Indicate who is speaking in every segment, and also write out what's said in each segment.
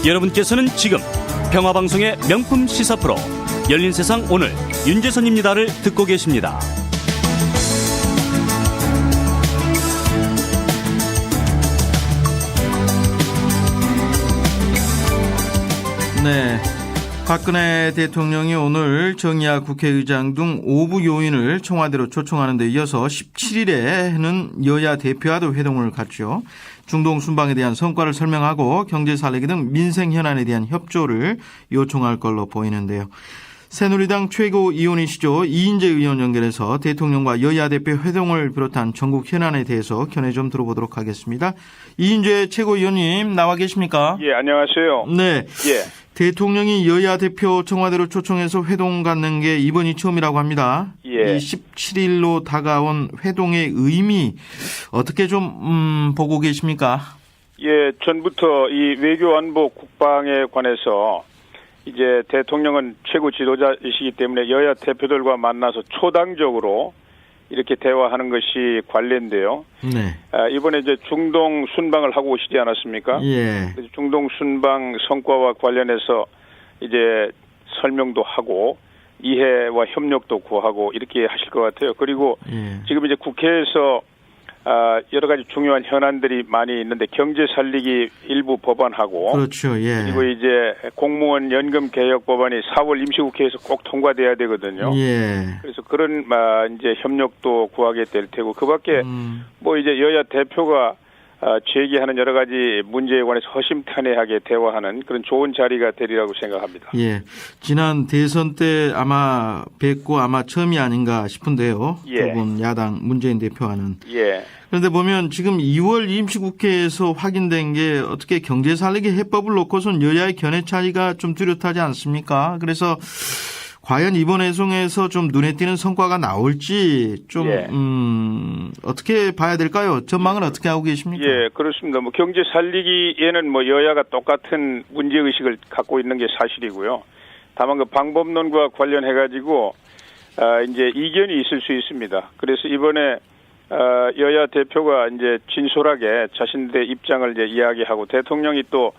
Speaker 1: 여러분께서는 지금 평화방송의 명품 시사 프로 열린세상 오늘 윤재선입니다를 듣고 계십니다.
Speaker 2: 네, 박근혜 대통령이 오늘 정의화 국회의장 등 5부 요인을 청와대로 초청하는 데 이어서 17일에는 여야 대표와도 회동을 갖죠. 중동 순방에 대한 성과를 설명하고 경제 살리기 등 민생 현안에 대한 협조를 요청할 걸로 보이는데요. 새누리당 최고위원이시죠. 이인재 의원 연결해서 대통령과 여야 대표 회동을 비롯한 전국 현안에 대해서 견해 좀 들어보도록 하겠습니다. 이인재 최고위원님 나와 계십니까?
Speaker 3: 예, 안녕하세요.
Speaker 2: 네.
Speaker 3: 예.
Speaker 2: 대통령이 여야 대표 청와대로 초청해서 회동 갖는 게 이번이 처음이라고 합니다.
Speaker 3: 예.
Speaker 2: 이 17일로 다가온 회동의 의미 어떻게 좀 보고 계십니까?
Speaker 3: 예, 전부터 이 외교 안보 국방에 관해서 이제 대통령은 최고 지도자이시기 때문에 여야 대표들과 만나서 초당적으로 이렇게 대화하는 것이 관례인데요.
Speaker 2: 네.
Speaker 3: 이번에 이제 중동 순방을 하고 오시지 않았습니까?
Speaker 2: 예.
Speaker 3: 중동 순방 성과와 관련해서 이제 설명도 하고 이해와 협력도 구하고 이렇게 하실 것 같아요. 그리고 지금 이제 국회에서 여러 가지 중요한 현안들이 많이 있는데 경제 살리기 일부 법안하고
Speaker 2: 그렇죠. 예.
Speaker 3: 그리고 이제 공무원 연금 개혁 법안이 4월 임시국회에서 꼭 통과돼야 되거든요.
Speaker 2: 예.
Speaker 3: 그래서 그런 이제 협력도 구하게 될 테고 그밖에 뭐 이제 여야 대표가 제기하는 여러 가지 문제에 관해서 허심탄회하게 대화하는 그런 좋은 자리가 되리라고 생각합니다.
Speaker 2: 예. 지난 대선 때 아마 뵙고 아마 처음이 아닌가 싶은데요.
Speaker 3: 예.
Speaker 2: 두 분 야당 문재인 대표와는.
Speaker 3: 예.
Speaker 2: 그런데 보면 지금 2월 임시국회에서 확인된 게 어떻게 경제 살리기 해법을 놓고선 여야의 견해 차이가 좀 뚜렷하지 않습니까? 그래서 과연 이번 회동에서 좀 눈에 띄는 성과가 나올지 좀
Speaker 3: 예.
Speaker 2: 어떻게 봐야 될까요? 전망은 어떻게 하고 계십니까?
Speaker 3: 예, 그렇습니다. 뭐 경제 살리기에는 뭐 여야가 똑같은 문제 의식을 갖고 있는 게 사실이고요. 다만 그 방법론과 관련해 가지고 이제 이견이 있을 수 있습니다. 그래서 이번에 여야 대표가 이제 진솔하게 자신들의 입장을 이제 이야기하고 대통령이 또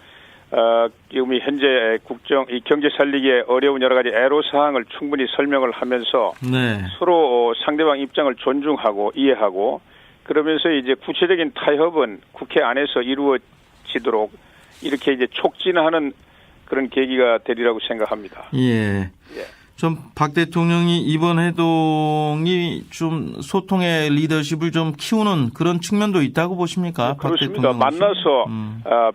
Speaker 3: 지금 현재 이 경제 살리기에 어려운 여러 가지 애로사항을 충분히 설명을 하면서
Speaker 2: 네.
Speaker 3: 서로 상대방 입장을 존중하고 이해하고 그러면서 이제 구체적인 타협은 국회 안에서 이루어지도록 이렇게 이제 촉진하는 그런 계기가 되리라고 생각합니다.
Speaker 2: 예. 좀 박 대통령이 이번 회동이 좀 소통의 리더십을 좀 키우는 그런 측면도 있다고 보십니까?
Speaker 3: 그렇습니다. 만나서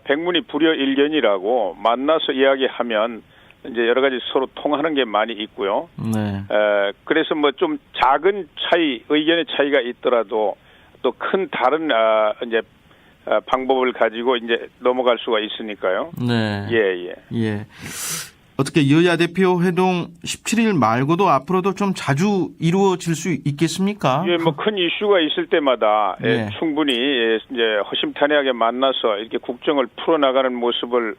Speaker 3: 백문이 불여일견이라고 만나서 이야기하면 이제 여러 가지 서로 통하는 게 많이 있고요.
Speaker 2: 네.
Speaker 3: 그래서 뭐 좀 작은 차이, 의견의 차이가 있더라도 또 큰 다른 이제 방법을 가지고 이제 넘어갈 수가 있으니까요.
Speaker 2: 네.
Speaker 3: 예.
Speaker 2: 어떻게 여야 대표 회동 17일 말고도 앞으로도 좀 자주 이루어질 수 있겠습니까?
Speaker 3: 예, 뭐 큰 이슈가 있을 때마다 충분히 이제 허심탄회하게 만나서 이렇게 국정을 풀어나가는 모습을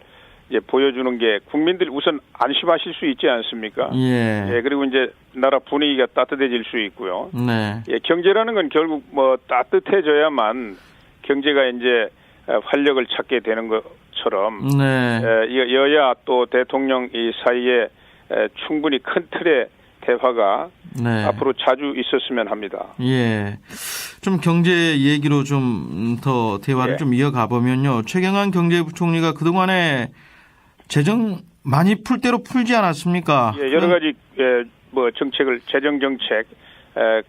Speaker 3: 이제 보여주는 게 국민들 우선 안심하실 수 있지 않습니까?
Speaker 2: 예.
Speaker 3: 그리고 이제 나라 분위기가 따뜻해질 수 있고요.
Speaker 2: 네.
Speaker 3: 경제라는 건 결국 뭐 따뜻해져야만 경제가 이제 활력을 찾게 되는 것처럼
Speaker 2: 네.
Speaker 3: 여야 또 대통령 이 사이에 충분히 큰 틀의 대화가 앞으로 자주 있었으면 합니다.
Speaker 2: 예. 좀 경제 얘기로 좀 더 대화를 좀 이어가 보면요. 최경환 경제부총리가 그동안에 재정 많이 풀 대로 풀지 않았습니까?
Speaker 3: 예, 여러 가지 뭐 정책을 재정 정책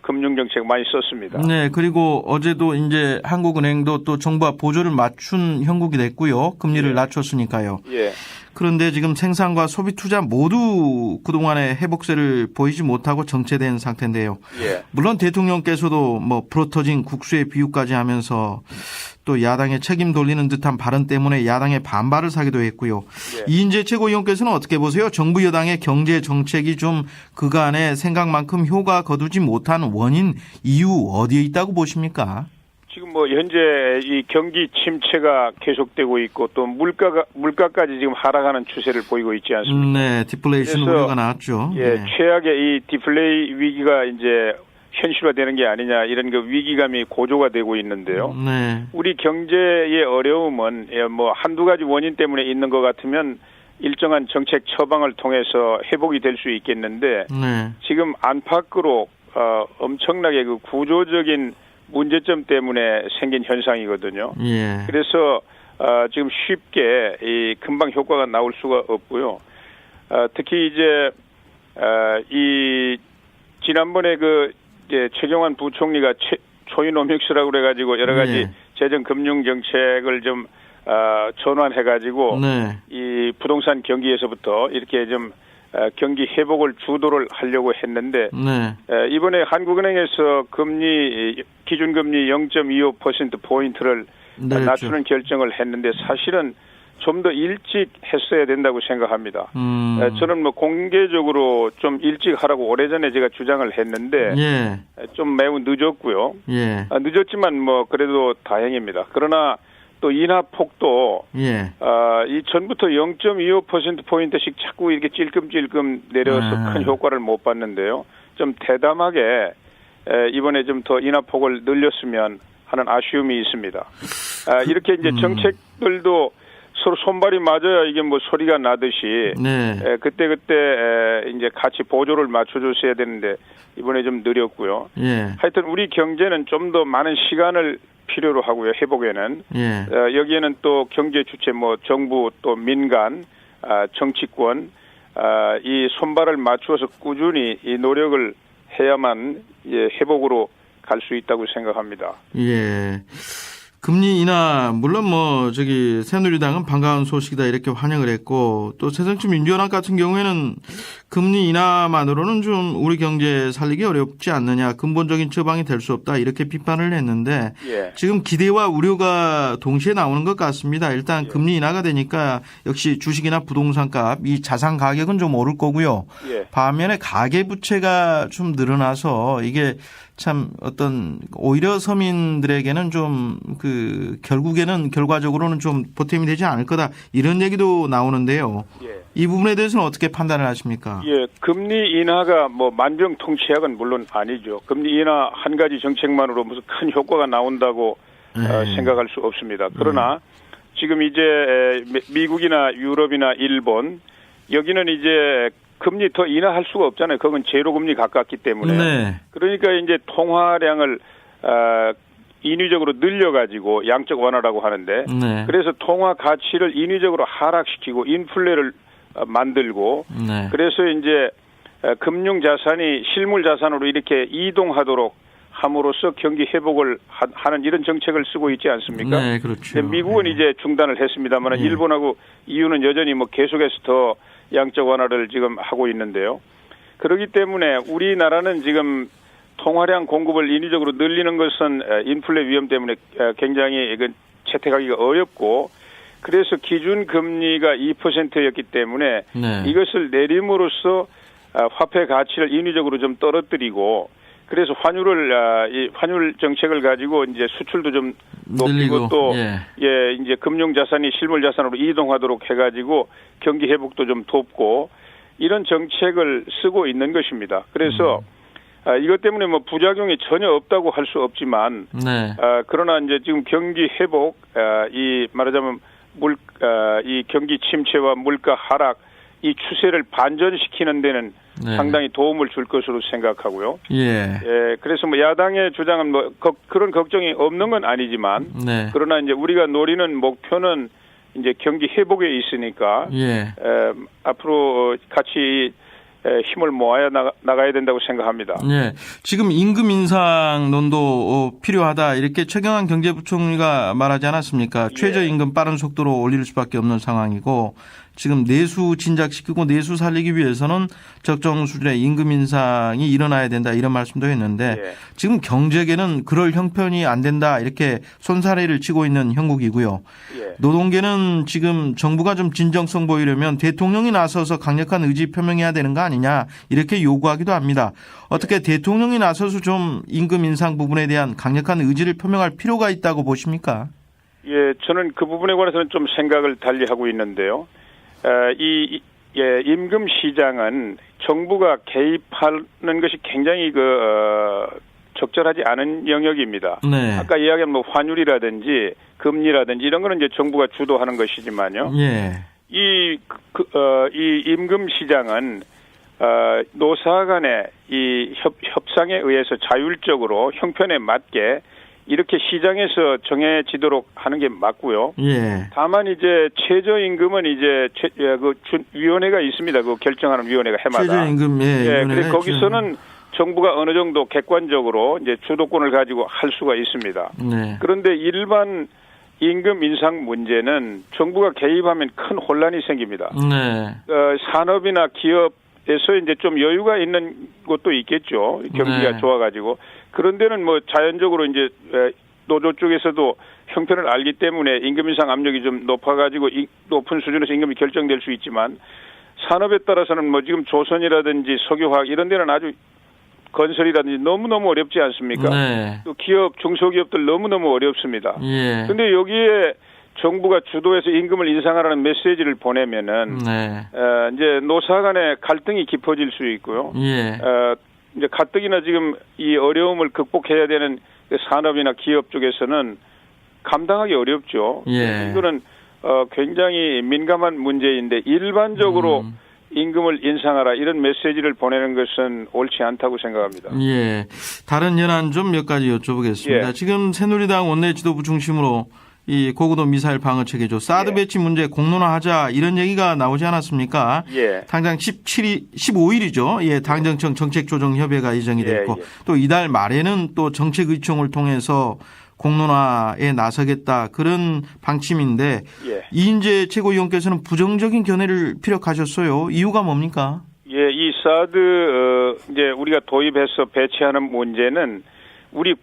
Speaker 3: 금융 정책 많이 썼습니다.
Speaker 2: 네, 그리고 어제도 이제 한국은행도 또 정부와 보조를 맞춘 형국이 됐고요. 금리를 낮췄으니까요.
Speaker 3: 예.
Speaker 2: 그런데 지금 생산과 소비 투자 모두 그동안의 회복세를 보이지 못하고 정체된 상태인데요.
Speaker 3: 예.
Speaker 2: 물론 대통령께서도 뭐 불어터진 국수의 비유까지 하면서 또 야당에 책임 돌리는 듯한 발언 때문에 야당의 반발을 사기도 했고요. 이인재 최고위원께서는 어떻게 보세요? 정부 여당의 경제 정책이 좀 그간의 생각만큼 효과 거두지 못한 원인, 이유 어디에 있다고 보십니까?
Speaker 3: 지금 뭐 현재 이 경기 침체가 계속되고 있고 또 물가까지 지금 하락하는 추세를 보이고 있지 않습니까?
Speaker 2: 네, 디플레이션 우려가 나왔죠.
Speaker 3: 예, 최악의 이 디플레이 위기가 이제 현실화되는 게 아니냐 이런 그 위기감이 고조가 되고 있는데요.
Speaker 2: 네.
Speaker 3: 우리 경제의 어려움은 뭐 한두 가지 원인 때문에 있는 것 같으면 일정한 정책 처방을 통해서 회복이 될 수 있겠는데
Speaker 2: 네.
Speaker 3: 지금 안팎으로 엄청나게 그 구조적인 문제점 때문에 생긴 현상이거든요.
Speaker 2: 예.
Speaker 3: 그래서 지금 쉽게 이 금방 효과가 나올 수가 없고요. 특히 이제 이 지난번에 그 이제 최경환 부총리가 초이노믹스라고 그래가지고 여러 가지
Speaker 2: 예.
Speaker 3: 재정 금융 정책을 좀 전환해가지고
Speaker 2: 네.
Speaker 3: 이 부동산 경기에서부터 이렇게 좀 경기 회복을 주도를 하려고 했는데
Speaker 2: 네.
Speaker 3: 이번에 한국은행에서 기준금리 0.25% 포인트를
Speaker 2: 내렸죠.
Speaker 3: 낮추는 결정을 했는데 사실은 좀 더 일찍 했어야 된다고 생각합니다. 저는 뭐 공개적으로 좀 일찍 하라고 오래전에 제가 주장을 했는데
Speaker 2: 예.
Speaker 3: 좀 매우 늦었고요.
Speaker 2: 예.
Speaker 3: 늦었지만 뭐 그래도 다행입니다. 그러나 또 인하 폭도
Speaker 2: 예.
Speaker 3: 이 전부터 0.25% 포인트씩 자꾸 이렇게 찔끔찔끔 내려서 큰 효과를 못 봤는데요. 좀 대담하게 이번에 좀 더 인하 폭을 늘렸으면 하는 아쉬움이 있습니다. 이렇게 이제 정책들도 서로 손발이 맞아야 이게 뭐 소리가 나듯이
Speaker 2: 네.
Speaker 3: 그때 이제 같이 보조를 맞춰줬어야 되는데 이번에 좀 느렸고요.
Speaker 2: 예.
Speaker 3: 하여튼 우리 경제는 좀 더 많은 시간을 필요로 하고요. 회복에는
Speaker 2: 예.
Speaker 3: 여기에는 또 경제 주체 뭐 정부 또 민간 정치권 이 손발을 맞추어서 꾸준히 이 노력을 해야만 회복으로 갈 수 있다고 생각합니다.
Speaker 2: 예. 금리 인하 물론 뭐 새누리당은 반가운 소식이다 이렇게 환영을 했고 또 새정치민주연합 같은 경우에는 금리 인하만으로는 좀 우리 경제 살리기 어렵지 않느냐 근본적인 처방이 될 수 없다 이렇게 비판을 했는데
Speaker 3: 예.
Speaker 2: 지금 기대와 우려가 동시에 나오는 것 같습니다. 일단 금리 인하가 되니까 역시 주식이나 부동산값 이 자산 가격은 좀 오를 거고요.
Speaker 3: 예.
Speaker 2: 반면에 가계부채가 좀 늘어나서 이게 참 오히려 서민들에게는 좀 결국에는 결과적으로는 좀 보탬이 되지 않을 거다 이런 얘기도 나오는데요.
Speaker 3: 예.
Speaker 2: 이 부분에 대해서는 어떻게 판단을 하십니까?
Speaker 3: 예, 금리 인하가 뭐 만병통치약은 물론 아니죠. 금리 인하 한 가지 정책만으로 무슨 큰 효과가 나온다고 생각할 수 없습니다. 그러나 지금 이제 미국이나 유럽이나 일본 여기는 이제 금리 더 인하할 수가 없잖아요. 그건 제로금리 가깝기 때문에.
Speaker 2: 네.
Speaker 3: 그러니까 이제 통화량을 인위적으로 늘려가지고 양적 완화라고 하는데
Speaker 2: 네.
Speaker 3: 그래서 통화 가치를 인위적으로 하락시키고 인플레를 만들고
Speaker 2: 네.
Speaker 3: 그래서 이제 금융 자산이 실물 자산으로 이렇게 이동하도록 함으로써 경기 회복을 하는 이런 정책을 쓰고 있지 않습니까?
Speaker 2: 네, 그렇죠.
Speaker 3: 미국은
Speaker 2: 네.
Speaker 3: 이제 중단을 했습니다만 일본하고 EU는 여전히 뭐 계속해서 더 양적 완화를 지금 하고 있는데요. 그렇기 때문에 우리나라는 지금 통화량 공급을 인위적으로 늘리는 것은 인플레 위험 때문에 굉장히 채택하기가 어렵고 그래서 기준 금리가 2%였기 때문에
Speaker 2: 네.
Speaker 3: 이것을 내림으로써 화폐 가치를 인위적으로 좀 떨어뜨리고 그래서 환율 정책을 가지고 이제 수출도 좀 높이고 또 이제 금융 자산이 실물 자산으로 이동하도록 해가지고 경기 회복도 좀 돕고 이런 정책을 쓰고 있는 것입니다. 그래서 이것 때문에 뭐 부작용이 전혀 없다고 할 수 없지만
Speaker 2: 네.
Speaker 3: 그러나 이제 지금 경기 회복 이 말하자면 이 경기 침체와 물가 하락 이 추세를 반전시키는 데는 상당히 도움을 줄 것으로 생각하고요.
Speaker 2: 예.
Speaker 3: 그래서 뭐 야당의 주장은 뭐 그런 걱정이 없는 건 아니지만 그러나 이제 우리가 노리는 목표는 이제 경기 회복에 있으니까 앞으로 같이 힘을 모아야 나가야 된다고 생각합니다.
Speaker 2: 네, 지금 임금 인상론도 필요하다 이렇게 최경환 경제부총리가 말하지 않았습니까? 최저임금 빠른 속도로 올릴 수밖에 없는 상황이고 지금 내수 진작시키고 내수 살리기 위해서는 적정 수준의 임금 인상이 일어나야 된다 이런 말씀도 했는데 지금 경제계는 그럴 형편이 안 된다 이렇게 손사래를 치고 있는 형국이고요. 노동계는 지금 정부가 좀 진정성 보이려면 대통령이 나서서 강력한 의지 표명해야 되는 거 아니냐 이렇게 요구하기도 합니다. 어떻게 대통령이 나서서 좀 임금 인상 부분에 대한 강력한 의지를 표명할 필요가 있다고 보십니까?
Speaker 3: 예, 저는 그 부분에 관해서는 좀 생각을 달리하고 있는데요. 임금 시장은 정부가 개입하는 것이 굉장히 적절하지 않은 영역입니다.
Speaker 2: 네.
Speaker 3: 아까 이야기한 뭐 환율이라든지 금리라든지 이런 거는 이제 정부가 주도하는 것이지만요.
Speaker 2: 예.
Speaker 3: 이 임금 시장은 노사 간의 이 협상에 의해서 자율적으로 형편에 맞게 이렇게 시장에서 정해지도록 하는 게 맞고요.
Speaker 2: 예.
Speaker 3: 다만 이제 최저임금은 이제 위원회가 있습니다. 그 결정하는 위원회가 해마다.
Speaker 2: 최저임금
Speaker 3: 근데 거기서는 정부가 어느 정도 객관적으로 이제 주도권을 가지고 할 수가 있습니다.
Speaker 2: 네.
Speaker 3: 그런데 일반 임금 인상 문제는 정부가 개입하면 큰 혼란이 생깁니다.
Speaker 2: 네.
Speaker 3: 산업이나 기업에서 이제 좀 여유가 있는 곳도 있겠죠. 경기가
Speaker 2: 네.
Speaker 3: 좋아가지고. 그런 데는 뭐 자연적으로 이제 노조 쪽에서도 형편을 알기 때문에 임금 인상 압력이 좀 높아가지고 높은 수준에서 임금이 결정될 수 있지만 산업에 따라서는 뭐 지금 조선이라든지 석유화학 이런 데는 아주 건설이라든지 너무너무 어렵지 않습니까?
Speaker 2: 네.
Speaker 3: 또 기업, 중소기업들 너무너무 어렵습니다.
Speaker 2: 예.
Speaker 3: 근데 여기에 정부가 주도해서 임금을 인상하라는 메시지를 보내면은
Speaker 2: 네.
Speaker 3: 이제 노사 간의 갈등이 깊어질 수 있고요.
Speaker 2: 예.
Speaker 3: 이제 가뜩이나 지금 이 어려움을 극복해야 되는 산업이나 기업 쪽에서는 감당하기 어렵죠.
Speaker 2: 예.
Speaker 3: 이거는 굉장히 민감한 문제인데 일반적으로 임금을 인상하라 이런 메시지를 보내는 것은 옳지 않다고 생각합니다.
Speaker 2: 예. 다른 연안 좀 몇 가지 여쭤보겠습니다.
Speaker 3: 예.
Speaker 2: 지금 새누리당 원내 지도부 중심으로 이 고고도 미사일 방어 체계죠. 사드
Speaker 3: 예.
Speaker 2: 배치 문제 공론화하자 이런 얘기가 나오지 않았습니까?
Speaker 3: 예.
Speaker 2: 당장 15일이죠. 예, 당정청 정책조정협의회가 예정이
Speaker 3: 예,
Speaker 2: 됐고
Speaker 3: 예.
Speaker 2: 또 이달 말에는 또 정책의총을 통해서 공론화에 나서겠다 그런 방침인데
Speaker 3: 예.
Speaker 2: 이인재 최고위원께서는 부정적인 견해를 피력하셨어요. 이유가 뭡니까?
Speaker 3: 예, 이 사드 이제 우리가 도입해서 배치하는 문제는 우리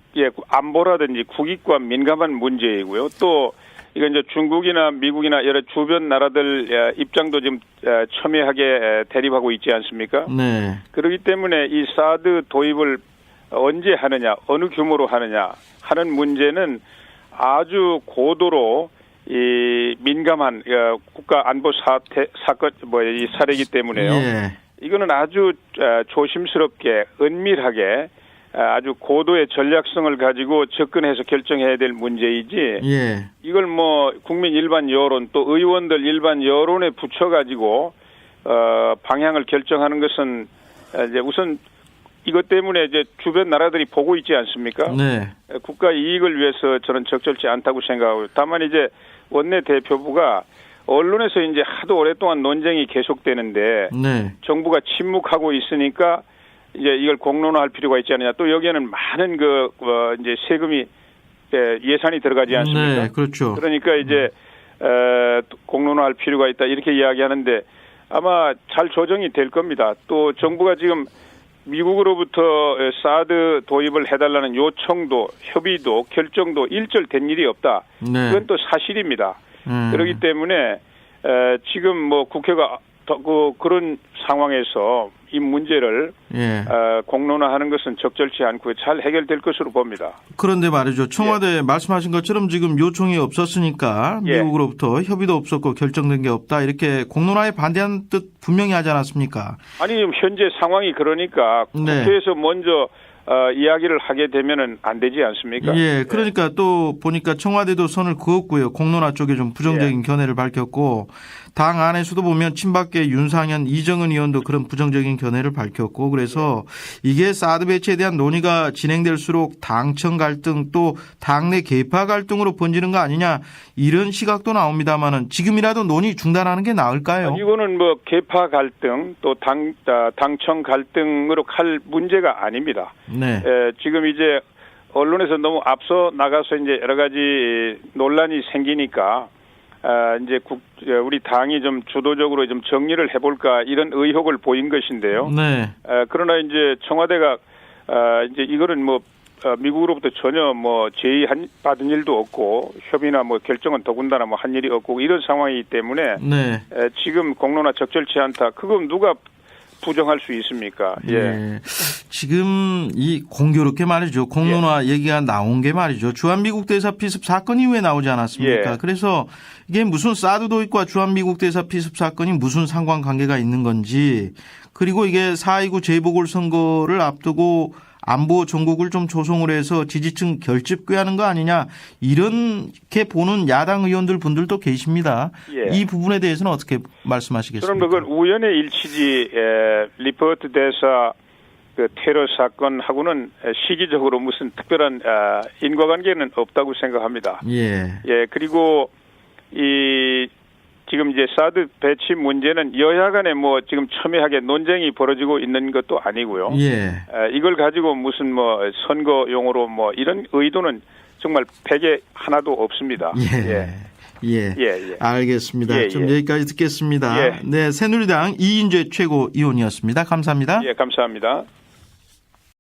Speaker 3: 안보라든지 국익과 민감한 문제이고요. 또 이건 이제 중국이나 미국이나 여러 주변 나라들 입장도 좀 첨예하게 대립하고 있지 않습니까?
Speaker 2: 네.
Speaker 3: 그렇기 때문에 이 사드 도입을 언제 하느냐, 어느 규모로 하느냐 하는 문제는 아주 고도로 이 민감한 국가 안보 사건 이 사례이기 때문에요.
Speaker 2: 예.
Speaker 3: 이거는 아주 조심스럽게 은밀하게 아주 고도의 전략성을 가지고 접근해서 결정해야 될 문제이지.
Speaker 2: 예.
Speaker 3: 이걸 뭐 국민 일반 여론 또 의원들 일반 여론에 붙여가지고 방향을 결정하는 것은 이제 우선 이것 때문에 이제 주변 나라들이 보고 있지 않습니까?
Speaker 2: 네.
Speaker 3: 국가 이익을 위해서 저는 적절치 않다고 생각하고 다만 이제 원내 대표부가 언론에서 이제 하도 오랫동안 논쟁이 계속되는데
Speaker 2: 네.
Speaker 3: 정부가 침묵하고 있으니까 이제 이걸 공론화할 필요가 있지 않느냐. 또 여기에는 많은 이제 세금이 예산이 들어가지 않습니까?
Speaker 2: 네, 그렇죠.
Speaker 3: 그러니까 이제 공론화할 필요가 있다 이렇게 이야기하는데 아마 잘 조정이 될 겁니다. 또 정부가 지금 미국으로부터 사드 도입을 해달라는 요청도 협의도 결정도 일절된 일이 없다.
Speaker 2: 네.
Speaker 3: 그건 또 사실입니다. 그렇기 때문에 지금 뭐 국회가 그런 상황에서 이 문제를
Speaker 2: 예.
Speaker 3: 공론화하는 것은 적절치 않고 잘 해결될 것으로 봅니다.
Speaker 2: 그런데 말이죠. 청와대 말씀하신 것처럼 지금 요청이 없었으니까
Speaker 3: 예.
Speaker 2: 미국으로부터 협의도 없었고 결정된 게 없다. 이렇게 공론화에 반대하는 뜻 분명히 하지 않았습니까?
Speaker 3: 아니 현재 상황이 그러니까
Speaker 2: 네.
Speaker 3: 국회에서 먼저 이야기를 하게 되면은 안 되지 않습니까?
Speaker 2: 예, 그러니까 또 보니까 청와대도 선을 그었고요. 공론화 쪽에 좀 부정적인
Speaker 3: 예.
Speaker 2: 견해를 밝혔고 당 안에서도 보면 친박계 윤상현, 이정은 의원도 그런 부정적인 견해를 밝혔고 그래서 이게 사드 배치에 대한 논의가 진행될수록 당청 갈등 또 당내 계파 갈등으로 번지는 거 아니냐 이런 시각도 나옵니다만은 지금이라도 논의 중단하는 게 나을까요?
Speaker 3: 이거는 뭐 계파 갈등 또 당청 갈등으로 갈 문제가 아닙니다.
Speaker 2: 네.
Speaker 3: 지금 이제 언론에서 너무 앞서 나가서 이제 여러 가지 논란이 생기니까 이제 우리 당이 좀 주도적으로 좀 정리를 해볼까 이런 의혹을 보인 것인데요.
Speaker 2: 네.
Speaker 3: 그러나 이제 청와대가 이제 이거는 뭐 미국으로부터 전혀 뭐 제의 받은 일도 없고 협의나 뭐 결정은 더군다나 뭐 한 일이 없고 이런 상황이기 때문에
Speaker 2: 네.
Speaker 3: 지금 공론화 적절치 않다. 그건 누가 부정할 수 있습니까? 예.
Speaker 2: 예. 지금 이 공교롭게 말이죠. 공론화 얘기가 나온 게 말이죠. 주한미국 대사 피습 사건 이후에 나오지 않았습니까?
Speaker 3: 예. 그래서
Speaker 2: 이게 무슨 사드 도입과 주한미국 대사 피습 사건이 무슨 상관관계가 있는 건지 그리고 이게 4.29 재보궐선거를 앞두고 안보 정국을 좀 조성을 해서 지지층 결집괴하는 거 아니냐 이렇게 보는 야당 의원들 분들도 계십니다.
Speaker 3: 예.
Speaker 2: 이 부분에 대해서는 어떻게 말씀하시겠습니까?
Speaker 3: 그럼 그건 우연의 일치지 리포트 대사 그 테러 사건하고는 시기적으로 무슨 특별한 인과관계는 없다고 생각합니다.
Speaker 2: 예.
Speaker 3: 예, 그리고 지금 이제 사드 배치 문제는 여야 간에 뭐 지금 첨예하게 논쟁이 벌어지고 있는 것도 아니고요.
Speaker 2: 예.
Speaker 3: 이걸 가지고 무슨 뭐 선거용으로 뭐 이런 의도는 정말 백에 하나도 없습니다.
Speaker 2: 예. 예.
Speaker 3: 예.
Speaker 2: 알겠습니다.
Speaker 3: 예,
Speaker 2: 좀
Speaker 3: 예.
Speaker 2: 여기까지 듣겠습니다.
Speaker 3: 예.
Speaker 2: 네, 새누리당 이인재 최고위원이었습니다. 감사합니다.
Speaker 3: 예, 감사합니다.